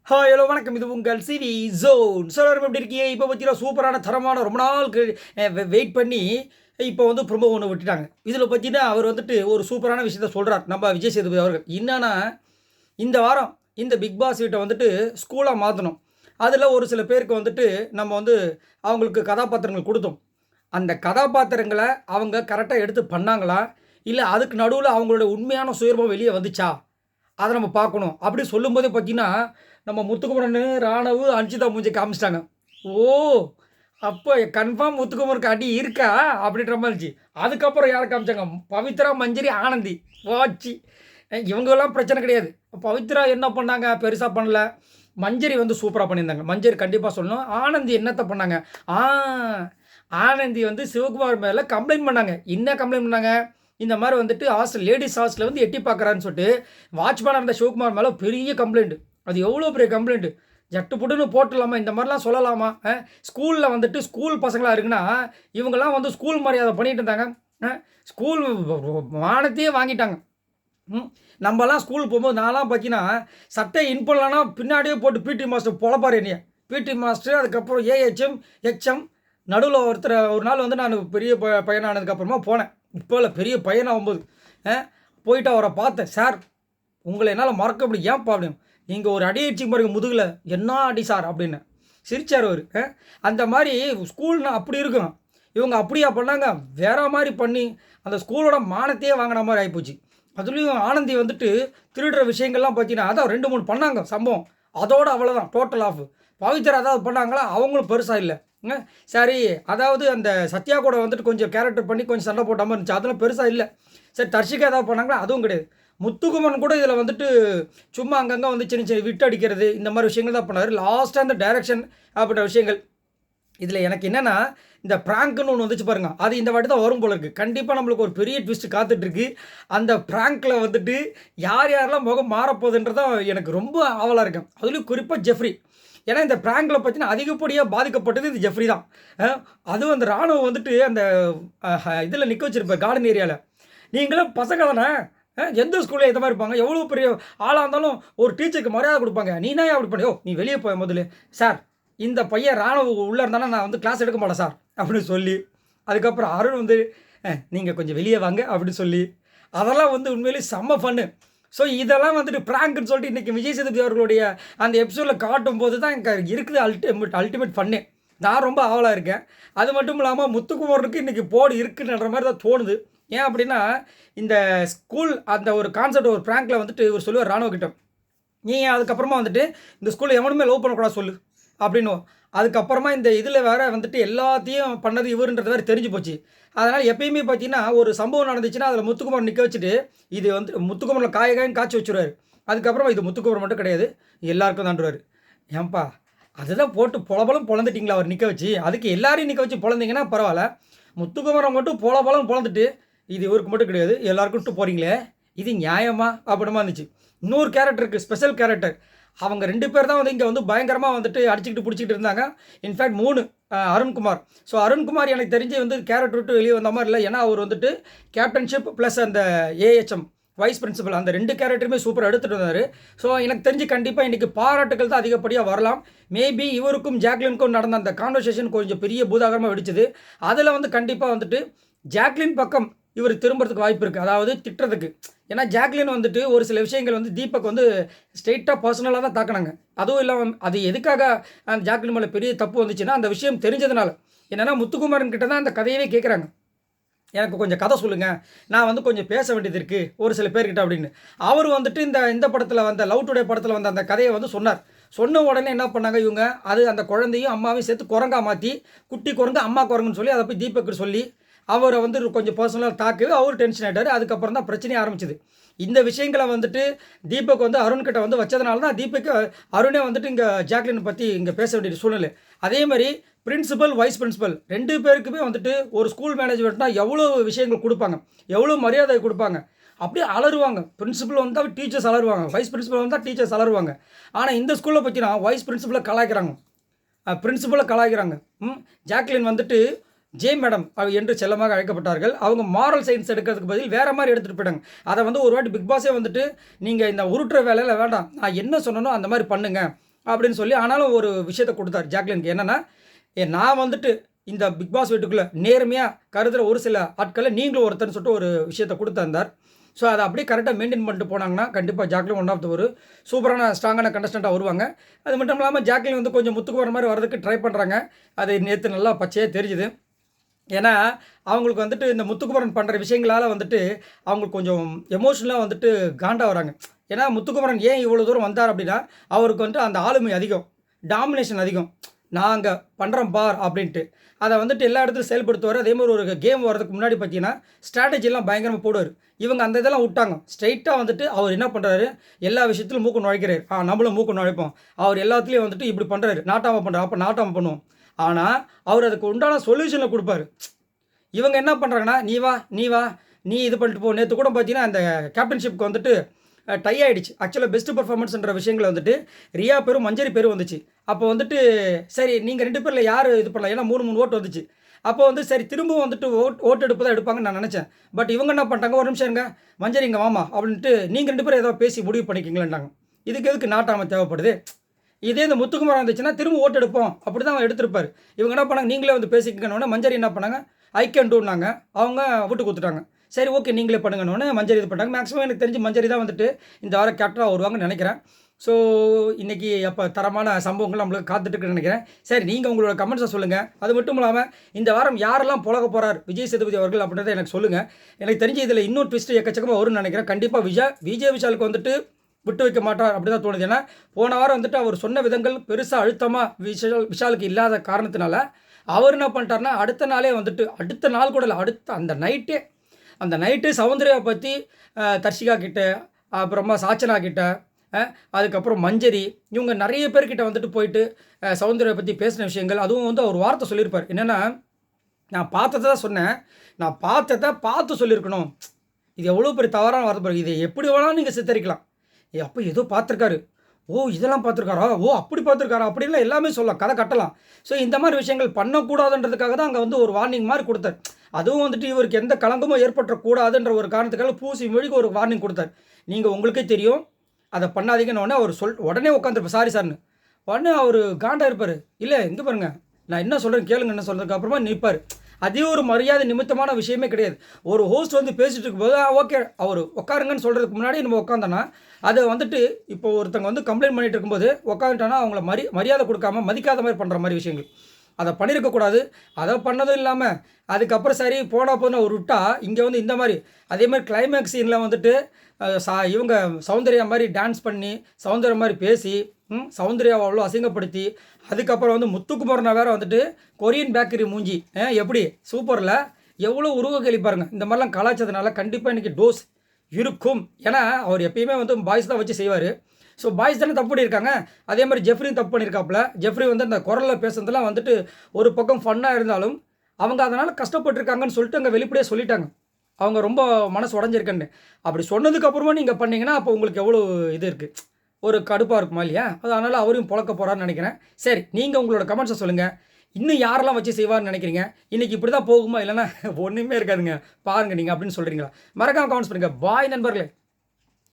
Hi hello வணக்கம். இது உங்கள் சிவி ஜோன். சார் எப்படி இருக்கீங்க? இப்போ பார்த்தீங்கன்னா சூப்பரான தரமான ரொம்ப நாள் வெயிட் பண்ணி இப்போ வந்து ப்ரொமோ ஒன்று விட்டுட்டாங்க. இதில் பார்த்தீங்கன்னா அவர் வந்துட்டு ஒரு சூப்பரான விஷயத்த சொல்கிறார் நம்ம விஜய் சேதுபதி அவர்கள். என்னன்னா இந்த வாரம் இந்த பிக் பாஸ் வீட்டை வந்துட்டு ஸ்கூலாக மாற்றணும். அதில் ஒரு சில பேருக்கு வந்துட்டு நம்ம வந்து அவங்களுக்கு கதாபாத்திரங்கள் கொடுத்தோம். அந்த கதாபாத்திரங்களை அவங்க கரெக்டாக எடுத்து பண்ணாங்களா, இல்லை அதுக்கு நடுவில் அவங்களோட உண்மையான சுயரூபம் வெளியே வந்துச்சா, அதை நம்ம பார்க்கணும். அப்படி சொல்லும்போதே பார்த்தீங்கன்னா, நம்ம முத்துக்குமரன், ராணவு, அன்ஷிதா மூஞ்சி காமிச்சிட்டாங்க. ஓ! அப்போ கன்ஃபார்ம் முத்துக்குமருக்கு அடி இருக்கா? அப்படின்ற மாரி இருந்துச்சு. அதுக்கப்புறம் யார காமிச்சாங்க? பவித்ரா, மஞ்சரி, ஆனந்தி. வாச்சி இவங்கலாம் பிரச்சனை கிடையாது. பவித்ரா என்ன பண்ணாங்க? பெருசா பண்ணல. மஞ்சரி வந்து சூப்பரா பண்ணியிருந்தாங்க. மஞ்சரி கண்டிப்பா சொல்லணும். ஆனந்தி என்னத்த பண்ணாங்க? ஆ ஆனந்தி வந்து சிவகுமார் மேல கம்ப்ளைண்ட் பண்ணாங்க. என்ன கம்ப்ளைண்ட் பண்ணாங்க? இந்த மாரி வந்துட்டு லேடீஸ் ஹாஸ்டல்ல வந்து எட்டி பார்க்குறான்னு சொல்லிட்டு, வாட்ச்மேனா இருந்த சிவகுமார் மேல பெரிய கம்ப்ளைண்ட். அது எவ்வளோ பெரிய கம்ப்ளைண்ட்டு. ஜட்டு புட்டுன்னு போட்டுடலாமா? இந்த மாதிரிலாம் சொல்லலாமா? ஸ்கூலில் வந்துட்டு ஸ்கூல் பசங்களாக இருக்குன்னா, இவங்கெல்லாம் வந்து ஸ்கூல் மரியாதை பண்ணிட்டு இருந்தாங்க. அ ஸ்கூல் மானத்தையே வாங்கிட்டாங்க. நம்மலாம் ஸ்கூல் போகும்போது நான்லாம் பார்த்தீங்கன்னா, சட்டை இன் பண்ணலன்னா பின்னாடியே போட்டு பிடி மாஸ்டர் பொழப்பாரு என்னைய. பிடி மாஸ்டர், அதுக்கப்புறம் ஏஹெச்எம், ஹெச்எம், நடுவில் ஒரு நாள் வந்து நான் பெரிய பையனானதுக்கப்புறமா போனேன். இப்போ இல்லை, பெரிய பையனாகும்போது போயிட்டு அவரை பார்த்தேன். சார், உங்களை என்னால் மறக்க முடியும். ஏன்ப்பா அப்படின்னு. நீங்கள் ஒரு அடி அடிச்சிங்க பாருங்க முதுகில், என்ன அடி சார் அப்படின்னு சிரிச்சார் அவர். அந்த மாதிரி ஸ்கூல்னா அப்படி இருக்கும். இவங்க அப்படியா பண்ணாங்க? வேற மாதிரி பண்ணி அந்த ஸ்கூலோட மானத்தையே வாங்கின மாதிரி ஆகிப்போச்சு. அதுலேயும் ஆனந்தி வந்துட்டு திருடுற விஷயங்கள்லாம் பார்த்தீங்கன்னா, அதான் 2, 3 பண்ணாங்க சம்பவம். அதோடு அவ்வளோதான், டோட்டல் ஆஃப். பவித்ரா ஏதாவது பண்ணாங்களா? அவங்களும் பெருசாக இல்லை. சரி, அதாவது அந்த சத்யா கூட வந்துட்டு கொஞ்சம் கேரக்டர் பண்ணி கொஞ்சம் சண்டை போட்ட மாதிரி இருந்துச்சு. அதெல்லாம் பெருசாக இல்லை. சரி, தர்ஷிகா ஏதாவது பண்ணாங்களா? அதுவும் கிடையாது. முத்துக்குமரன் கூட இதில் வந்துட்டு சும்மா அங்கங்கே வந்து சின்ன சின்ன விட்டு அடிக்கிறது, இந்த மாதிரி விஷயங்கள் தான் பண்ணார். லாஸ்ட்டாக அந்த டைரக்ஷன் அப்படின்ற விஷயங்கள். இதில் எனக்கு என்னென்னா, இந்த ப்ராங்க்னு ஒன்று வந்துச்சு பாருங்க, அது இந்த வாட்டி தான் வரும் போல இருக்குது. கண்டிப்பாக நம்மளுக்கு ஒரு பெரிய ட்விஸ்ட் காத்துட்ருக்கு. அந்த ப்ராங்க்கில் வந்துட்டு யார் யாரெல்லாம் முகம் மாறப்போகுதுன்றதான் எனக்கு ரொம்ப ஆவலாக இருக்கேன். அதுலேயும் குறிப்பாக ஜெஃப்ரி. ஏன்னா இந்த ப்ராங்கில் பார்த்தீங்கன்னா அதிகப்படியாக பாதிக்கப்பட்டது இது ஜெஃப்ரி தான். அதுவும் அந்த ராணுவம் வந்துட்டு அந்த இதில் நிற்க வச்சிருப்பார் கார்டன் ஏரியாவில். நீங்களும் பசங்க தானே, எந்த ஸ்கூலில் எந்த மாதிரி இருப்பாங்க, எவ்வளோ பெரிய ஆளாக இருந்தாலும் ஒரு டீச்சருக்கு மரியாதை கொடுப்பாங்க. நீ என்ன அப்படி பண்ணி, நீ வெளியே போய் முதல்ல சார், இந்த பையன் ராணுவ உள்ளே இருந்தாலும் நான் வந்து கிளாஸ் எடுக்க மாட்டேன் சார் அப்படின்னு சொல்லி, அதுக்கப்புறம் அருண் வந்து நீங்கள் கொஞ்சம் வெளியே வாங்க அப்படின்னு சொல்லி, அதெல்லாம் வந்து உண்மையிலேயே செம்ம ஃபன்னு. ஸோ இதெல்லாம் வந்துட்டு ப்ராங்க்னு சொல்லிட்டு இன்றைக்கி விஜய் சேதுபதி அவர்களுடைய அந்த எபிசோடில் காட்டும் போது தான் எனக்கு இருக்குது அல்டிமேட் ஃபன்னே. நான் ரொம்ப ஆவலாக இருக்கேன். அது மட்டும் இல்லாமல் முத்துக்குமரனுக்கு இன்றைக்கி போடு இருக்குன்ற மாதிரி தான் தோணுது. ஏன் அப்படின்னா, இந்த ஸ்கூல் அந்த ஒரு கான்செப்ட் ஒரு ப்ராங்க்கில் வந்துட்டு இவர் சொல்லுவார் ராணுவ கிட்ட, நீ அதுக்கப்புறமா வந்துட்டு இந்த ஸ்கூலில் எவனுமே லவ் பண்ணக்கூடாது சொல்லு அப்படின்னு. அதுக்கப்புறமா இந்த இதில் வேற வந்துட்டு எல்லாத்தையும் பண்ணது இவருன்றது வேறு தெரிஞ்சு போச்சு. அதனால் எப்பயுமே பார்த்தீங்கன்னா ஒரு சம்பவம் நடந்துச்சுன்னா அதில் முத்துக்குமரன் நிற்க வச்சுட்டு, இது வந்து முத்துக்குமரனில் காயன்னு காய்ச்சி வச்சுருவார். அதுக்கப்புறமா இது முத்துக்குமரன் மட்டும் கிடையாது, எல்லாருக்கும் தாண்டுவார். ஏன்பா அதுதான் போட்டு பொலபலம் பொழந்துட்டிங்களா அவர் நிற்க வச்சு, அதுக்கு எல்லாரையும் நிற்க வச்சு பொழந்தீங்கன்னா பரவாயில்ல. முத்துக்குமரன் மட்டும் பொலபலம் பொழந்துட்டு இது இவருக்கு மட்டும் கிடையாது எல்லாருக்கும் விட்டு போகிறீங்களே, இது நியாயமா அப்படிமா இருந்துச்சு. இன்னொரு கேரக்டர் இருக்குது, ஸ்பெஷல் கேரக்டர். அவங்க 2 பேர் தான் வந்து இங்கே வந்து பயங்கரமாக வந்துட்டு அடிச்சுக்கிட்டு பிடிச்சிக்கிட்டு இருந்தாங்க. இன்ஃபேக்ட் 3 அருண்குமார். ஸோ அருண்குமார் எனக்கு தெரிஞ்சு வந்து கேரக்டர் விட்டு வெளியே வந்த மாதிரி இல்லை. ஏன்னா அவர் வந்துட்டு கேப்டன்ஷிப் ப்ளஸ் அந்த ஏஹெச்எம் வைஸ் பிரின்சிபல் அந்த 2 கேரக்டருமே சூப்பராக எடுத்துகிட்டு வந்தார். ஸோ எனக்கு தெரிஞ்சு கண்டிப்பாக இன்றைக்கி பாராட்டுகள் தான் அதிகப்படியாக வரலாம். மேபி இவருக்கும் ஜாக்லினுக்கும் நடந்த அந்த கான்வர்சேஷன் கொஞ்சம் பெரிய பூதாகரமாக வெடிச்சது. அதில் வந்து கண்டிப்பாக வந்துட்டு ஜாக்லின் பக்கம் இவர் திரும்புறதுக்கு வாய்ப்பு இருக்குது, அதாவது திட்டுறதுக்கு. ஏன்னா ஜாக்லின் வந்துட்டு ஒரு சில விஷயங்கள் வந்து தீபக் வந்து ஸ்ட்ரெயிட்டாக பர்சனலாக தான் தாக்கினாங்க. அதுவும் இல்லாமல் அது எதுக்காக அந்த ஜாக்லின் மேலே பெரிய தப்பு வந்துச்சுன்னா அந்த விஷயம் தெரிஞ்சதுனால. என்னென்னா முத்துக்குமாரன் கிட்ட தான் அந்த கதையவே கேட்குறாங்க, எனக்கு கொஞ்சம் கதை சொல்லுங்கள், நான் வந்து கொஞ்சம் பேச வேண்டியது இருக்குது ஒரு சில பேர்கிட்ட அப்படின்னு. அவர் வந்துட்டு இந்த படத்தில் வந்த லவ் டுடே படத்தில் வந்த அந்த கதையை வந்து சொன்னார். சொன்ன உடனே என்ன பண்ணாங்க இவங்க, அது அந்த குழந்தையும் அம்மாவையும் சேர்த்து குரங்கா மாற்றி, குட்டி குரங்கு அம்மா குரங்குன்னு சொல்லி அதை போய் தீபக்கு சொல்லி அவரை வந்து கொஞ்சம் பர்சனலாக தாக்கவே அவர் டென்ஷன் ஆகிட்டார். அதுக்கப்புறம் தான் பிரச்சனையே ஆரம்பிச்சிது. இந்த விஷயங்களை வந்துட்டு தீபக் வந்து அருண்கிட்ட வந்து வச்சதுனால தான் தீபக் அருணே வந்துட்டு இங்கே ஜாக்லின் பற்றி இங்கே பேச வேண்டிய சூழ்நிலை. அதே மாதிரி பிரின்சிபல் வைஸ் பிரின்சிபல் 2 பேருக்குமே வந்துட்டு ஒரு ஸ்கூல் மேனேஜ்மெண்ட்னா எவ்வளோ விஷயங்கள் கொடுப்பாங்க, எவ்வளோ மரியாதை கொடுப்பாங்க. அப்படியே அலருவாங்க. பிரின்சிபல் வந்தால் டீச்சர்ஸ் அலருவாங்க, வைஸ் பிரின்சிபல் வந்தால் டீச்சர்ஸ் அலருவாங்க. ஆனால் இந்த ஸ்கூலில் பார்த்தீங்கன்னா வைஸ் பிரின்சிபலை கலாய்க்கிறாங்க, பிரின்சிபலை கலாய்க்கிறாங்க. ஜாக்லின் வந்துட்டு ஜே மேடம் என்று செல்லமாக அழைக்கப்பட்டார்கள். அவங்க மாரல் சயின்ஸ் எடுக்கிறதுக்கு பதில் வேறு மாதிரி எடுத்துகிட்டு போயிட்டாங்க. அதை வந்து ஒரு வாட்டி பிக் பாஸே வந்துட்டு, நீங்கள் இந்த உருட்டுற வேலையில் வேண்டாம், நான் என்ன சொன்னனோ அந்த மாதிரி பண்ணுங்க அப்படின்னு சொல்லி ஆனாலும் ஒரு விஷயத்த கொடுத்தாரு ஜாக்லினுக்கு. என்னென்னா, நான் வந்துட்டு இந்த பிக் பாஸ் வீட்டுக்குள்ளே நேர்மையாக கருதுகிற ஒரு சில ஆட்களை நீங்களும் ஒருத்தர்னு சொல்லிட்டு ஒரு விஷயத்த கொடுத்துருந்தார். ஸோ அதை அப்படியே கரெக்டாக மெயின்டைன் பண்ணிட்டு போனாங்கன்னா கண்டிப்பாக ஜாக்லின் ஒன் ஆஃப் த ஒரு சூப்பரான ஸ்ட்ராங்கான கண்டஸ்டண்ட்டாக வருவாங்க. அது மட்டும் இல்லாமல் ஜாக்லின் வந்து கொஞ்சம் முத்துக்கு வர மாதிரி வரதுக்கு ட்ரை பண்ணுறாங்க. அது நேற்று நல்லா பச்சையாக தெரிஞ்சுது. ஏன்னா அவங்களுக்கு வந்துட்டு இந்த முத்துக்குமரன் பண்ணுற விஷயங்களால் வந்துட்டு அவங்களுக்கு கொஞ்சம் எமோஷனலாக வந்துட்டு காண்டா வராங்க. ஏன்னா முத்துக்குமரன் ஏன் இவ்வளோ தூரம் வந்தார் அப்படின்னா, அவருக்கு வந்துட்டு அந்த ஆளுமை அதிகம், டாமினேஷன் அதிகம், நாங்கள் பண்ணுறோம் பார் அப்படின்ட்டு அதை வந்துட்டு எல்லா இடத்துலையும் செயல்படுத்துவார். அதே மாதிரி ஒரு கேம் வரதுக்கு முன்னாடி பார்த்தீங்கன்னா ஸ்ட்ராட்டஜிலாம் பயங்கரமாக போடுவார். இவங்க அந்த இதெல்லாம் விட்டாங்க. ஸ்ட்ரைட்டாக வந்துட்டு அவர் என்ன பண்ணுறாரு, எல்லா விஷயத்திலும் மூக்கு நுழைக்கிறார். நம்மளும் மூக்கு நுழைப்போம். அவர் எல்லாத்துலேயும் வந்துட்டு இப்படி பண்ணுறாரு, நாட்டாமல் பண்ணுறாரு, அப்போ நாட்டாமல் பண்ணுவோம். ஆனால் அவர் அதுக்கு உண்டான சொல்யூஷனை கொடுப்பாரு. இவங்க என்ன பண்ணுறாங்கன்னா, நீ வா நீ இது பண்ணிட்டு போ. நேற்று கூட பார்த்தீங்கன்னா அந்த கேப்டன்ஷிப்க்கு வந்துட்டு டை ஆகிடுச்சு. ஆக்சுவலாக பெஸ்ட் பர்ஃபார்மன்ஸ்ன்ற விஷயங்களை வந்துட்டு ரியா பேரும் மஞ்சரி பேரும் வந்துச்சு. அப்போ வந்துட்டு சரி நீங்கள் 2 பேரில் யார் இது பண்ணலாம், ஏன்னா 3 ஓட்டு வந்துச்சு. அப்போ வந்து சரி திரும்பவும் வந்துட்டு ஓட்டு எடுப்பு தான் எடுப்பாங்கன்னு நான் நினச்சேன். பட் இவங்க என்ன பண்ணிட்டாங்க, ஒரு நிமிஷம் இருங்க மஞ்சரி இங்கே வாமா அப்படின்ட்டு நீங்கள் 2 பேரும் ஏதோ பேசி முடிவு பண்ணிக்கிங்களேன்ட்டாங்க. இதுக்கு எதுக்கு நாட்டாமல் தேவைப்படுது? இதே இந்த முத்துக்குமார் இருந்துச்சுன்னா திரும்ப ஓட்டு எடுப்போம் அப்படி தான் எடுத்திருப்பார். இவங்க என்ன பண்ணாங்க, நீங்களே வந்து பேசிக்கணுன்னே மஞ்சரி என்ன பண்ணாங்க, ஐ கேன் டூன்னாங்க. அவங்க விட்டு கொடுத்துட்டாங்க. சரி ஓகே நீங்களே பண்ணுங்கன்னு மஞ்சரி இது பண்ணாங்க. மேக்ஸிமம் எனக்கு தெரிஞ்சு மஞ்சரி தான் வந்துட்டு இந்த வாரம் கேப்டனாக வருவாங்கன்னு நினைக்கிறேன். ஸோ இன்றைக்கி அப்போ தரமான சம்பவங்கள் நம்மளுக்கு காத்துட்டுருக்குன்னு நினைக்கிறேன். சரி நீங்கள் உங்களோட கமெண்ட்ஸை சொல்லுங்கள். அது மட்டும் இல்லாமல் இந்த வாரம் யாரெல்லாம் புலக போகிறார் விஜய் சேதுபதி அவர்கள் அப்படின்றத எனக்கு சொல்லுங்கள். எனக்கு தெரிஞ்சு இதில் இன்னொரு ட்விஸ்ட்டு எக்கச்சக்கமாக வரும்னு நினைக்கிறேன். கண்டிப்பாக விஜய் விஷாலுக்கு வந்துட்டு விட்டு வைக்க மாட்டார் அப்படி தான் தோணுது. ஏன்னா போன வாரம் வந்துட்டு அவர் சொன்ன விதங்கள் பெருசாக அழுத்தமாக விஷாலுக்கு இல்லாத காரணத்தினால அவர் என்ன பண்ணிட்டார்னா, அடுத்த நாளே வந்துட்டு அடுத்த நாள் கூட இல்லை, அந்த நைட்டே சௌந்தர்யா பற்றி தர்ஷிகா கிட்ட, அப்புறமா சாச்சனா கிட்ட, அதுக்கப்புறம் மஞ்சரி, இவங்க நிறைய பேர்கிட்ட வந்துட்டு போயிட்டு சௌந்தர்யா பற்றி பேசின விஷயங்கள். அதுவும் வந்து அவர் வார்த்தை சொல்லியிருப்பார். என்னென்னா, நான் பார்த்ததை தான் சொன்னேன், நான் பார்த்ததை பார்த்து சொல்லியிருக்கணும். இது எவ்வளோ பெரிய தவறான வார்த்தை பாருங்க. இதை எப்படி வேணாலும் நீங்கள் சித்தரிக்கலாம். அப்போ ஏதோ பார்த்துருக்காரு, ஓ இதெல்லாம் பார்த்துருக்காரா, ஓ அப்படி பார்த்துருக்காரா அப்படின்லாம் எல்லாமே சொல்லலாம், கதை கட்டலாம். ஸோ இந்த மாதிரி விஷயங்கள் பண்ணக்கூடாதுன்றதுக்காக தான் அங்கே வந்து ஒரு வார்னிங் மாதிரி கொடுத்தார். அதுவும் வந்துட்டு இவருக்கு எந்த களங்கமும் ஏற்பட்டக்கூடாதுன்ற ஒரு காரணத்துக்காக பூசி மொழிக்கு ஒரு வார்னிங் கொடுத்தார். நீங்கள் உங்களுக்கே தெரியும் அதை பண்ணாதீங்கன்னு உடனே அவர் உடனே உட்காந்துருப்பார் சாரி சார்னு. உடனே அவர் காண்டாக இருப்பார். இல்லை இங்கே பாருங்கள் நான் என்ன சொல்கிறேன் கேளுங்க, என்ன சொல்கிறதுக்கு அப்புறமா நிற்பார். அதே ஒரு மரியாதை நிமித்தமான விஷயமே கிடையாது. ஒரு ஹோஸ்ட் வந்து பேசிகிட்டு இருக்கும்போது ஓகே அவர் உட்காருங்கன்னு சொல்கிறதுக்கு முன்னாடி நம்ம உட்காந்தோன்னா அதை வந்துட்டு இப்போ ஒருத்தவங்க வந்து கம்ப்ளைண்ட் பண்ணிகிட்டு இருக்கும்போது உட்காந்துட்டானா அவங்கள மரியாதை கொடுக்காம மதிக்காத மாதிரி பண்ணுற மாதிரி விஷயங்கள் அதை பண்ணியிருக்கக்கூடாது. அதை பண்ணதும் இல்லாமல் அதுக்கப்புறம் சரி போன ஒரு விட்டா இங்கே வந்து இந்த மாதிரி அதே மாதிரி கிளைமேக்ஸ் சீனில் வந்துட்டு இவங்க சௌந்தர்யா மாதிரி டான்ஸ் பண்ணி சௌந்தர்யா மாதிரி பேசி சௌந்தர்யாவை அவ்வளோ அசிங்கப்படுத்தி அதுக்கப்புறம் வந்து முத்துக்குமரனை வேறு வந்துட்டு கொரியன் பேக்கரி மூஞ்சி எப்படி சூப்பரில் எவ்வளோ உருவ கேள்வி பாருங்கள். இந்த மாதிரிலாம் கலாச்சதுனால கண்டிப்பாக இன்றைக்கி டோஸ் இருக்கும். ஏன்னா அவர் எப்பயுமே வந்து பாய்ஸ் தான் வச்சு செய்வார். ஸோ பாய்ஸ் தானே தப்பு பண்ணியிருக்காங்க. அதே மாதிரி ஜெஃப்ரியும் தப்பு பண்ணியிருக்காப்புல. ஜெஃப்ரி வந்து அந்த குரலில் பேசுறதுலாம் வந்துட்டு ஒரு பக்கம் ஃபன்னாக இருந்தாலும் அவங்க அதனால் கஷ்டப்பட்டுருக்காங்கன்னு சொல்லிட்டு அங்கே வெளிப்படையாக சொல்லிட்டாங்க. அவங்க ரொம்ப மனசு உடஞ்சிருக்கேன்னு. அப்படி சொன்னதுக்கப்புறமா நீங்கள் பண்ணிங்கன்னா அப்போ உங்களுக்கு எவ்வளோ இது இருக்குது, ஒரு கடுப்பாக இருக்குமா இல்லையா? அதனால் அவரையும் பொழக்க போகிறான்னு நினைக்கிறேன். சரி நீங்கள் உங்களோட கமெண்ட்ஸை சொல்லுங்கள். இன்னும் யாரெல்லாம் வச்சு செய்வார்னு நினைக்கிறீங்க? இன்றைக்கி இப்படி தான் போகுமா இல்லைன்னா ஒன்றுமே இருக்காதுங்க பாருங்கள் நீங்கள் அப்படின்னு சொல்கிறீங்களா? மறக்காமல் கமெண்ட்ஸ் பண்ணுங்கள். பாய் நண்பர்களே.